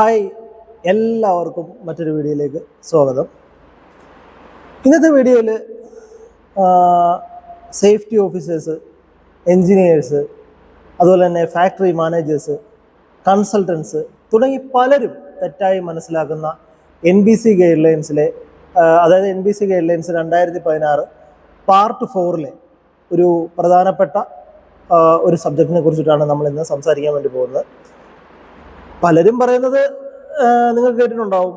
Hi, എല്ലാവർക്കും മറ്റൊരു വീഡിയോയിലേക്ക് സ്വാഗതം. ഇന്നത്തെ വീഡിയോയിൽ സേഫ്റ്റി ഓഫീസേഴ്സ്, എൻജിനീയേഴ്സ്, അതുപോലെ തന്നെ ഫാക്ടറി മാനേജേഴ്സ്, കൺസൾട്ടൻസ് തുടങ്ങി പലരും തെറ്റായി മനസ്സിലാക്കുന്ന NBC ഗൈഡ് ലൈൻസിലെ അതായത് NBC ഗൈഡ് ലൈൻസ് 2016 പാർട്ട് 4 ഒരു പ്രധാനപ്പെട്ട ഒരു സബ്ജക്റ്റിനെ കുറിച്ചിട്ടാണ് നമ്മൾ ഇന്ന് സംസാരിക്കാൻ വേണ്ടി പോകുന്നത്. പലരും പറയുന്നത് നിങ്ങൾ കേട്ടിട്ടുണ്ടാവും,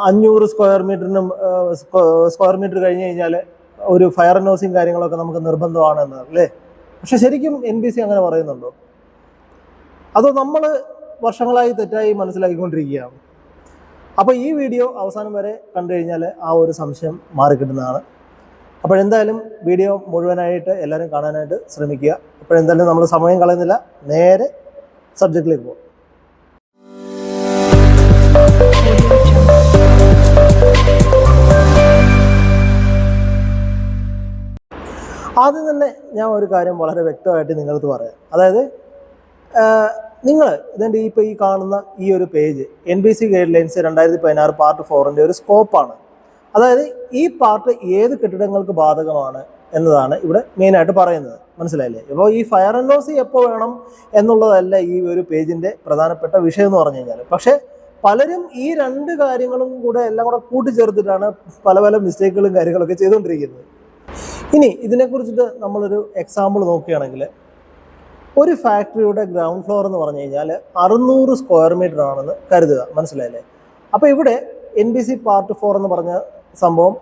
500 സ്ക്വയർ മീറ്റർ കഴിഞ്ഞ് കഴിഞ്ഞാൽ ഒരു ഫയർ നോസിങ് കാര്യങ്ങളൊക്കെ നമുക്ക് നിർബന്ധമാണെന്ന് അല്ലേ? പക്ഷെ ശരിക്കും NBC അങ്ങനെ പറയുന്നുണ്ടോ? അതോ നമ്മൾ വർഷങ്ങളായി തെറ്റായി മനസ്സിലാക്കിക്കൊണ്ടിരിക്കുകയാണ്? അപ്പോൾ ഈ വീഡിയോ അവസാനം വരെ കണ്ടു കഴിഞ്ഞാൽ ആ ഒരു സംശയം മാറിക്കിട്ടുന്നതാണ്. അപ്പോഴെന്തായാലും വീഡിയോ മുഴുവനായിട്ട് എല്ലാവരും കാണാനായിട്ട് ശ്രമിക്കുക. അപ്പോഴെന്തായാലും നമ്മൾ സമയം കളയുന്നില്ല, നേരെ സബ്ജക്റ്റിലേക്ക് പോകും. ആദ്യം തന്നെ ഞാൻ ഒരു കാര്യം വളരെ വ്യക്തമായിട്ട് നിങ്ങളടുത്ത് പറയാം. അതായത് നിങ്ങൾ ഇതിൻ്റെ ഇപ്പോൾ ഈ കാണുന്ന ഈ ഒരു page NBC guide lines 2016 part 4 ഒരു സ്കോപ്പാണ്. അതായത് ഈ പാർട്ട് ഏത് കെട്ടിടങ്ങൾക്ക് ബാധകമാണ് എന്നതാണ് ഇവിടെ മെയിനായിട്ട് പറയുന്നത്. മനസ്സിലായില്ലേ? അപ്പോൾ ഈ ഫയർ NOC എപ്പോൾ വേണം എന്നുള്ളതല്ല ഈ ഒരു പേജിൻ്റെ പ്രധാനപ്പെട്ട വിഷയം എന്ന് പറഞ്ഞു കഴിഞ്ഞാൽ. പക്ഷേ പലരും ഈ രണ്ട് കാര്യങ്ങളും കൂടെ എല്ലാം കൂടെ കൂട്ടിച്ചേർത്തിട്ടാണ് പല പല മിസ്റ്റേക്കുകളും കാര്യങ്ങളൊക്കെ ചെയ്തുകൊണ്ടിരിക്കുന്നത്. ഇനി ഇതിനെക്കുറിച്ചിട്ട് നമ്മളൊരു എക്സാമ്പിൾ നോക്കുകയാണെങ്കിൽ, ഒരു ഫാക്ടറിയുടെ ഗ്രൗണ്ട് ഫ്ലോർ എന്ന് പറഞ്ഞു കഴിഞ്ഞാൽ 600 സ്ക്വയർ മീറ്റർ ആണെന്ന് കരുതുക. മനസ്സിലായില്ലേ? അപ്പോൾ ഇവിടെ NBC പാർട്ട് 4 എന്ന് പറഞ്ഞ സംഭവം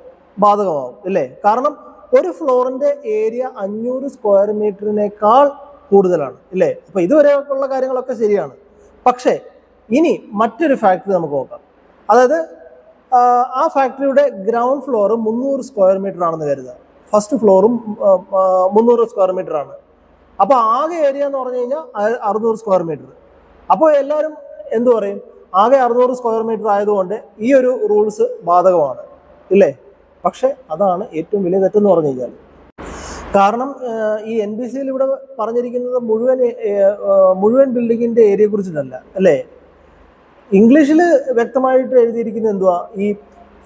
ബാധകമാവും ഇല്ലേ? കാരണം ഒരു ഫ്ലോറിൻ്റെ ഏരിയ 500 സ്ക്വയർ മീറ്ററിനേക്കാൾ കൂടുതലാണ് ഇല്ലേ? അപ്പോൾ ഇതുവരെയുള്ള കാര്യങ്ങളൊക്കെ ശരിയാണ്. പക്ഷേ ഇനി മറ്റൊരു ഫാക്ടറി നമുക്ക് നോക്കാം. അതായത് ആ ഫാക്ടറിയുടെ ഗ്രൗണ്ട് ഫ്ലോർ 300 സ്ക്വയർ മീറ്റർ ആണെന്ന് കരുതുക. ഫസ്റ്റ് ഫ്ലോറും 300 സ്ക്വയർ മീറ്റർ ആണ്. അപ്പോൾ ആകെ ഏരിയ എന്ന് പറഞ്ഞു കഴിഞ്ഞാൽ 600 സ്ക്വയർ മീറ്റർ. അപ്പോൾ എല്ലാവരും എന്തു പറയും? ആകെ 600 സ്ക്വയർ മീറ്റർ ആയതുകൊണ്ട് ഈ ഒരു റൂൾസ് ബാധകമാണ് ഇല്ലേ? പക്ഷെ അതാണ് ഏറ്റവും വലിയ തെറ്റെന്ന് പറഞ്ഞു കഴിഞ്ഞാൽ. കാരണം ഈ NBCയിൽ ഇവിടെ പറഞ്ഞിരിക്കുന്നത് മുഴുവൻ ബിൽഡിങ്ങിൻ്റെ ഏരിയയെ കുറിച്ചിട്ടല്ല അല്ലേ? ഇംഗ്ലീഷിൽ വ്യക്തമായിട്ട് എഴുതിയിരിക്കുന്നത് എന്തുവാ? ഈ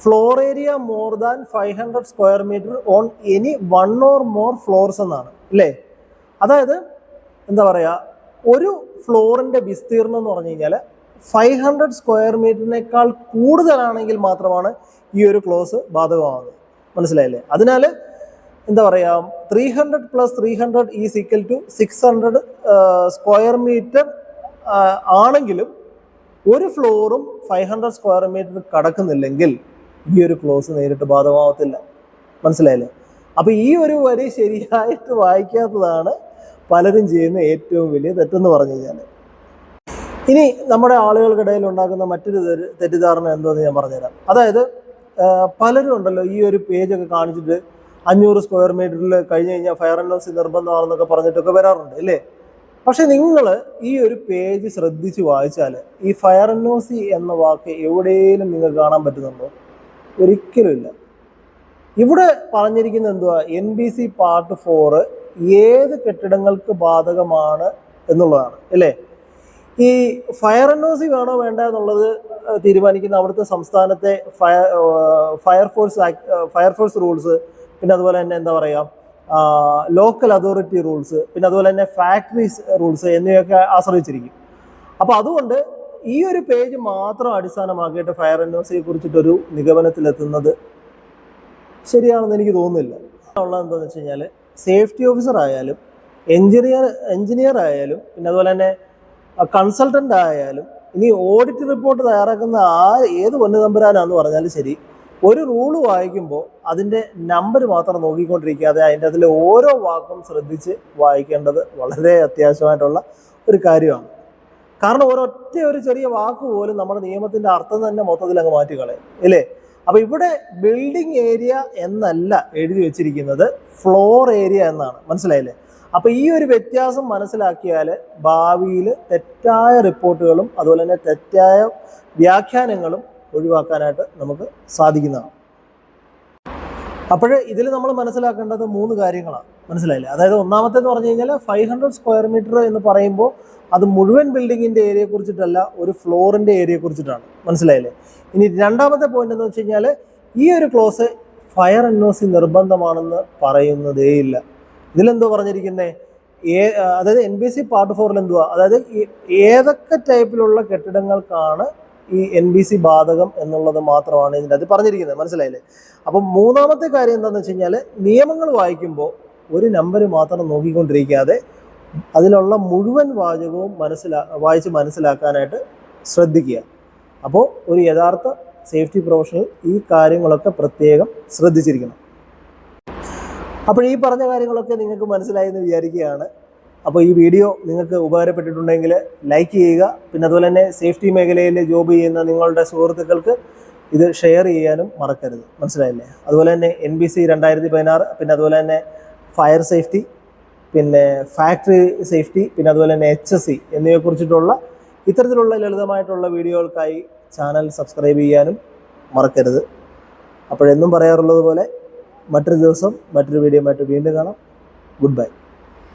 floor area more than 500 square metre on any 1 or more floors എന്നാണ് അല്ലേ? അതായത് എന്താ പറയുക, ഒരു ഫ്ലോറിൻ്റെ വിസ്തീർണം എന്ന് പറഞ്ഞു കഴിഞ്ഞാൽ 500 സ്ക്വയർ മീറ്ററിനേക്കാൾ കൂടുതലാണെങ്കിൽ മാത്രമാണ് ഈ ഒരു ക്ലോസ് ബാധകമാകുന്നത്. മനസ്സിലായില്ലേ? അതിനാൽ എന്താ പറയുക, 300 + 300 is equal to 600 square metre ആണെങ്കിലും ഒരു ഫ്ലോറും 500 സ്ക്വയർ മീറ്റർ കടക്കുന്നില്ലെങ്കിൽ ഈ ഒരു ക്ലോസ് നേരിട്ട് ബാധകമാവത്തില്ല. മനസ്സിലായില്ലേ? അപ്പോൾ ഈ ഒരു വരി ശരിയായിട്ട് വായിക്കാത്തതാണ് പലരും ചെയ്യുന്ന ഏറ്റവും വലിയ തെറ്റെന്ന് പറഞ്ഞു കഴിഞ്ഞാൽ. ഇനി നമ്മുടെ ആളുകൾക്കിടയിൽ ഉണ്ടാക്കുന്ന മറ്റൊരു തെറ്റിദ്ധാരണ എന്തോന്ന് ഞാൻ പറഞ്ഞുതരാം. അതായത് പലരും ഉണ്ടല്ലോ ഈ ഒരു പേജൊക്കെ കാണിച്ചിട്ട് 500 സ്ക്വയർ മീറ്ററിൽ കഴിഞ്ഞ് കഴിഞ്ഞാൽ ഫയർ NOC നിർബന്ധമാണെന്നൊക്കെ പറഞ്ഞിട്ടൊക്കെ വരാറുണ്ട് ഇല്ലേ? പക്ഷെ നിങ്ങൾ ഈ ഒരു പേജ് ശ്രദ്ധിച്ച് വായിച്ചാൽ ഈ ഫയർ NOC എന്ന വാക്ക് എവിടെയെങ്കിലും നിങ്ങൾക്ക് കാണാൻ പറ്റുന്നുണ്ടോ? ഒരിക്കലും ഇല്ല. ഇവിടെ പറഞ്ഞിരിക്കുന്നത് എന്തുവാ? NBC പാർട്ട് 4 ഏത് കെട്ടിടങ്ങൾക്ക് ബാധകമാണ് എന്നുള്ളതാണ് അല്ലേ? ഈ ഫയർ NOC വേണോ വേണ്ട എന്നുള്ളത് തീരുമാനിക്കുന്ന അവിടുത്തെ സംസ്ഥാനത്തെ ഫയർഫോഴ്സ് റൂൾസ്, പിന്നെ അതുപോലെ തന്നെ എന്താ പറയുക, ലോക്കൽ അതോറിറ്റി റൂൾസ്, പിന്നെ അതുപോലെ തന്നെ ഫാക്ടറീസ് റൂൾസ് എന്നിവയൊക്കെ ആശ്രയിച്ചിരിക്കും. അപ്പോൾ അതുകൊണ്ട് ഈ ഒരു പേജ് മാത്രം അടിസ്ഥാനമാക്കിയിട്ട് ഫയർ NOCയെ കുറിച്ചിട്ടൊരു നിഗമനത്തിലെത്തുന്നത് ശരിയാണെന്ന് എനിക്ക് തോന്നുന്നില്ല. ഉള്ളത് എന്താണെന്ന് വെച്ച് കഴിഞ്ഞാൽ, സേഫ്റ്റി ഓഫീസർ ആയാലും എഞ്ചിനീയർ ആയാലും പിന്നെ അതുപോലെ തന്നെ കൺസൾട്ടൻ്റ് ആയാലും ഇനി ഓഡിറ്റ് റിപ്പോർട്ട് തയ്യാറാക്കുന്ന ഏത് പൊന്നു തമ്പുരാനാന്ന് പറഞ്ഞാലും ശരി, ഒരു റൂള് വായിക്കുമ്പോൾ അതിൻ്റെ നമ്പർ മാത്രം നോക്കിക്കൊണ്ടിരിക്കാതെ അതിൻ്റെ ഓരോ വാക്കും ശ്രദ്ധിച്ച് വായിക്കേണ്ടത് വളരെ അത്യാവശ്യമായിട്ടുള്ള ഒരു കാര്യമാണ്. കാരണം ഒരു ചെറിയ വാക്ക് പോലും നമ്മുടെ നിയമത്തിൻ്റെ അർത്ഥം തന്നെ മൊത്തത്തിൽ അങ്ങ് മാറ്റിക്കളയും ഇല്ലേ? അപ്പോൾ ഇവിടെ ബിൽഡിംഗ് ഏരിയ എന്നല്ല എഴുതി വെച്ചിരിക്കുന്നത്, ഫ്ലോർ ഏരിയ എന്നാണ്. മനസ്സിലായില്ലേ? അപ്പോൾ ഈ ഒരു വ്യത്യാസം മനസ്സിലാക്കിയാൽ ഭാവിയിൽ തെറ്റായ റിപ്പോർട്ടുകളും അതുപോലെ തന്നെ തെറ്റായ വ്യാഖ്യാനങ്ങളും ഒഴിവാക്കാനായിട്ട് നമുക്ക് സാധിക്കുന്നതാണ്. അപ്പോൾ ഇതിൽ നമ്മൾ മനസ്സിലാക്കേണ്ടത് 3 കാര്യങ്ങളാണ്. മനസ്സിലായില്ലേ? അതായത് ഒന്നാമത്തേന്ന് പറഞ്ഞു കഴിഞ്ഞാൽ 500 സ്ക്വയർ മീറ്റർ എന്ന് പറയുമ്പോൾ അത് മുഴുവൻ ബിൽഡിങ്ങിൻ്റെ ഏരിയയെ കുറിച്ചിട്ടല്ല, ഒരു ഫ്ലോറിൻ്റെ ഏരിയയെ കുറിച്ചിട്ടാണ്. മനസ്സിലായില്ലേ? ഇനി രണ്ടാമത്തെ പോയിന്റ് എന്ന് വെച്ച് കഴിഞ്ഞാൽ ഈ ഒരു ക്ലോസ് ഫയർ NOC നിർബന്ധമാണെന്ന് പറയുന്നതേയില്ല. ഇതിലെന്തോ പറഞ്ഞിരിക്കുന്നത് അതായത് NBC പാർട്ട് 4 എന്തുവാ, അതായത് ഏതൊക്കെ ടൈപ്പിലുള്ള കെട്ടിടങ്ങൾക്കാണ് ഈ NBC ബാധകം എന്നുള്ളത് മാത്രമാണ് ഇതിൻ്റെ അത് പറഞ്ഞിരിക്കുന്നത്. മനസ്സിലായില്ലേ? അപ്പം മൂന്നാമത്തെ കാര്യം എന്താണെന്ന് വെച്ച് കഴിഞ്ഞാൽ നിയമങ്ങൾ വായിക്കുമ്പോൾ ഒരു നമ്പർ മാത്രം നോക്കിക്കൊണ്ടിരിക്കാതെ അതിലുള്ള മുഴുവൻ വാചകവും വായിച്ച് മനസ്സിലാക്കാനായിട്ട് ശ്രദ്ധിക്കുക. അപ്പോൾ ഒരു യഥാർത്ഥ സേഫ്റ്റി പ്രൊഫഷണൽ ഈ കാര്യങ്ങളൊക്കെ പ്രത്യേകം ശ്രദ്ധിച്ചിരിക്കണം. അപ്പോൾ ഈ പറഞ്ഞ കാര്യങ്ങളൊക്കെ നിങ്ങൾക്ക് മനസ്സിലായി എന്ന് വിചാരിക്കുകയാണ്. അപ്പോൾ ഈ വീഡിയോ നിങ്ങൾക്ക് ഉപകാരപ്പെട്ടിട്ടുണ്ടെങ്കിൽ ലൈക്ക് ചെയ്യുക. പിന്നെ അതുപോലെ തന്നെ സേഫ്റ്റി മേഖലയിൽ ജോബ് ചെയ്യുന്ന നിങ്ങളുടെ സുഹൃത്തുക്കൾക്ക് ഇത് ഷെയർ ചെയ്യാനും മറക്കരുത്. മനസ്സിലായില്ലേ? അതുപോലെ തന്നെ NBC 2016, പിന്നെ അതുപോലെ തന്നെ ഫയർ സേഫ്റ്റി, പിന്നെ ഫാക്ടറി സേഫ്റ്റി, പിന്നെ അതുപോലെ തന്നെ HSE എന്നിവയെ കുറിച്ചിട്ടുള്ള ഇത്തരത്തിലുള്ള ലളിതമായിട്ടുള്ള വീഡിയോകൾക്കായി ചാനൽ സബ്സ്ക്രൈബ് ചെയ്യാനും മറക്കരുത്. അപ്പോഴെന്നും പറയാറുള്ളത് പോലെ മറ്റൊരു ദിവസം മറ്റൊരു വീഡിയോ വീണ്ടും കാണാം. Good bye.